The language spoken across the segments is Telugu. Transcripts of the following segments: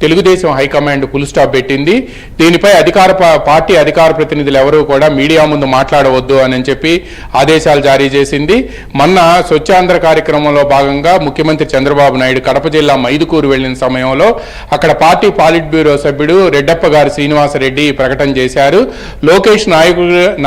తెలుగుదేశం హైకమాండ్ ఫుల్ స్టాప్ పెట్టింది. దీనిపై పార్టీ అధికార ప్రతినిధులు ఎవరూ కూడా మీడియా ముందు మాట్లాడవద్దు అని చెప్పి ఆదేశాలు జారీ చేసింది. మొన్న స్వచ్ఛాంధ్ర కార్యక్రమంలో భాగంగా ముఖ్యమంత్రి చంద్రబాబు నాయుడు కడప జిల్లా మైదుకూరు వెళ్లిన సమయంలో అక్కడ పార్టీ పాలిట్ బ్యూరో సభ్యుడు రెడ్డప్ప గారు శ్రీనివాసరెడ్డి ప్రకటన చేశారు. లోకేష్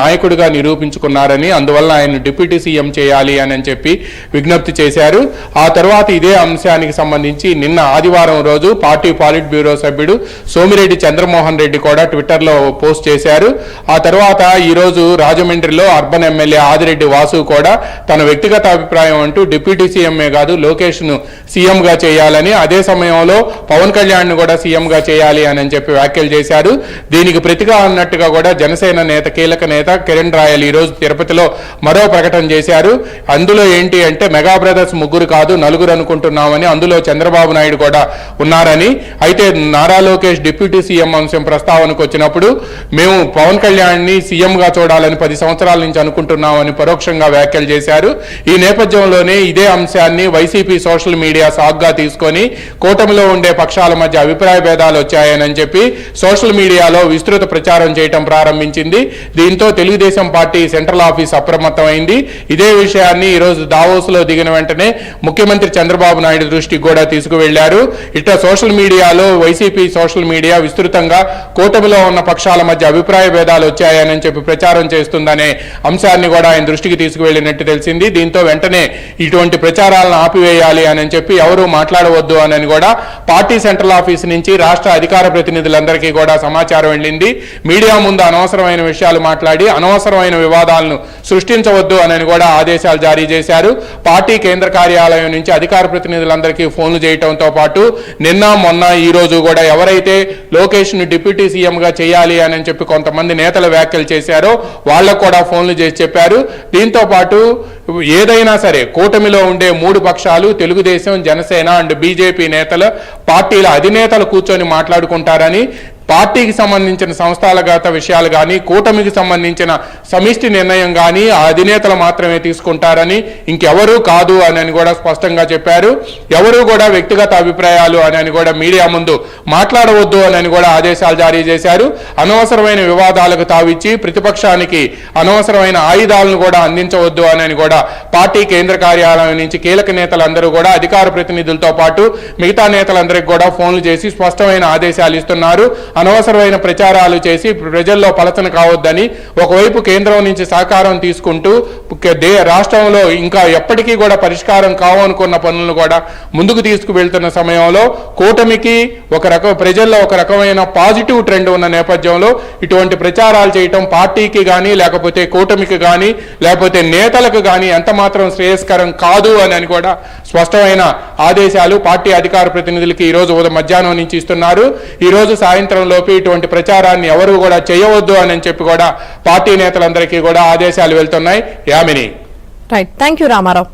నాయకుడిగా నిరూపించుకున్నారని, అందువల్ల ఆయన డిప్యూటీ సీఎం చేయాలి అని చెప్పి విజ్ఞప్తి చేశారు. ఆ తర్వాత ఇదే అంశానికి సంబంధించి నిన్న ఆదివారం రోజు పార్టీ పాలిట్ బ్యూరో సభ్యుడు సోమిరెడ్డి చంద్రమోహన్ రెడ్డి కూడా ట్విట్టర్లో పోస్ట్ చేశారు. ఆ తర్వాత ఈరోజు రాజమండ్రిలో అర్బన్ ఎమ్మెల్యే ఆదిరెడ్డి వాసు కూడా తన వ్యక్తిగత అభిప్రాయం అంటూ డిప్యూటీ సీఎంఏ కాదు లోకేష్ను సీఎంగా చేయాలని, అదే సమయంలో పవన్ కళ్యాణ్ను కూడా సీఎంగా చేయాలి అని చెప్పి వ్యాఖ్యలు చేశారు. దీనికి ప్రతిగా అన్నట్టుగా కూడా జనసేన నేత కీలక నేత కిరణ్ రాయల్ ఈరోజు తిరుపతిలో మరో ప్రకటన చేశారు. అందులో ఏంటి అంటే మెగా బ్రదర్స్ ముగ్గురు కాదు నలుగురు అనుకుంటున్నామని, అందులో చంద్రబాబు నాయుడు కూడా ఉన్నారని. అయితే నారా లోకేష్ డిప్యూటీ సీఎం అంశం ప్రస్తావనకు వచ్చినప్పుడు మేము పవన్ కళ్యాణ్ని సీఎంగా చూడాలని 10 సంవత్సరాల నుంచి అనుకుంటున్నామని పరోక్షంగా వ్యాఖ్యలు చేశారు. ఈ నేపథ్యంలోనే ఇదే అంశాన్ని వైసీపీ సోషల్ మీడియా సాగ్గా తీసుకొని కూటమిలో ఉండే పక్షాల మధ్య అభిప్రాయ భేదాలు వచ్చాయని చెప్పి సోషల్ మీడియాలో విస్తృత ప్రచారం చేయటం ప్రారంభించింది. దీంతో తెలుగుదేశం పార్టీ సెంట్రల్ ఆఫీస్ అప్రమత్తమైంది. ఇదే విషయాన్ని ఈరోజు దావోస్లో దిగిన వెంటనే ముఖ్యమంత్రి చంద్రబాబు నాయుడు దృష్టికి కూడా తీసుకువెళ్లారు. ఇట్లా సోషల్ మీడియాలో వైసీపీ సోషల్ మీడియా విస్తృతంగా కూటమిలో ఉన్న పక్షాల మధ్య అభిప్రాయ భేదాలు వచ్చాయని చెప్పి ప్రచారం చేస్తుందనే అంశాన్ని కూడా ఆయన దృష్టికి తీసుకువెళ్లినట్టు తెలిసింది. దీంతో వెంటనే ఇటువంటి ప్రచారాలను ఆపివేయాలి అని చెప్పి ఎవరూ మాట్లాడవద్దు అని కూడా పార్టీ సెంట్రల్ ఆఫీస్ నుంచి రాష్ట్ర అధికార ప్రతినిధులందరికీ కూడా సమాచారం వెళ్ళింది. మీడియా ముందు అనవసరమైన విషయాలు మాట్లాడి అనవసరమైన వివాదాలను సృష్టించవద్దు అని కూడా ఆదేశాలు జారీ చేశారు. పార్టీ కేంద్ర కార్యాలయం నుంచి అధికార ప్రతినిధులందరికీ ఫోన్లు చేయడంతో పాటు నిన్న మొన్న ఈ రోజు కూడా ఎవరైతే లోకేష్ ను డిప్యూటీ సీఎంగా చేయాలి అని చెప్పి కొంతమంది నేతలు వ్యాఖ్యలు చేశారో వాళ్ళకు కూడా ఫోన్లు చేసి చెప్పారు. దీంతో పాటు ఏదైనా సరే కూటమిలో ఉండే 3 పక్షాలు తెలుగుదేశం, జనసేన అండ్ బీజేపీ నేతలు పార్టీల అధినేతలు కూర్చొని మాట్లాడుకుంటారని, పార్టీకి సంబంధించిన సంస్థాగత విషయాలు కానీ కూటమికి సంబంధించిన సమిష్టి నిర్ణయం కానీ ఆ అధినేతలు మాత్రమే తీసుకుంటారని, ఇంకెవరూ కాదు అని కూడా స్పష్టంగా చెప్పారు. ఎవరూ కూడా వ్యక్తిగత అభిప్రాయాలు అని కూడా మీడియా ముందు మాట్లాడవద్దు అని కూడా ఆదేశాలు జారీ చేశారు. అనవసరమైన వివాదాలకు తావిచ్చి ప్రతిపక్షానికి అనవసరమైన ఆయుధాలను కూడా అందించవద్దు అని కూడా పార్టీ కేంద్ర కార్యాలయం నుంచి కీలక నేతలందరూ కూడా అధికార ప్రతినిధులతో పాటు మిగతా నేతలందరికీ కూడా ఫోన్లు చేసి స్పష్టమైన ఆదేశాలు ఇస్తున్నారు. అనవసరమైన ప్రచారాలు చేసి ప్రజల్లో పలచన కావద్దని, ఒకవైపు కేంద్రం నుంచి సహకారం తీసుకుంటూ రాష్ట్రంలో ఇంకా ఎప్పటికీ కూడా పరిష్కారం కావనుకున్న పనులను కూడా ముందుకు తీసుకువెళ్తున్న సమయంలో కూటమికి ప్రజల్లో ఒక రకమైన పాజిటివ్ ట్రెండ్ ఉన్న నేపథ్యంలో ఇటువంటి ప్రచారాలు చేయటం పార్టీకి కానీ లేకపోతే కూటమికి కానీ లేకపోతే నేతలకు కానీ ఎంత మాత్రం శ్రేయస్కరం కాదు అని కూడా స్పష్టమైన ఆదేశాలు పార్టీ అధికార ప్రతినిధులకి ఈరోజు మధ్యాహ్నం నుంచి ఇస్తున్నారు. ఈరోజు సాయంత్రం లోపు ఇటువంటి ప్రచారాన్ని ఎవరు కూడా చేయవద్దు అని చెప్పి కూడా పార్టీ నేతలందరికీ కూడా ఆదేశాలు వెళ్తున్నాయి. Yamini. Right, thank you Ramarao.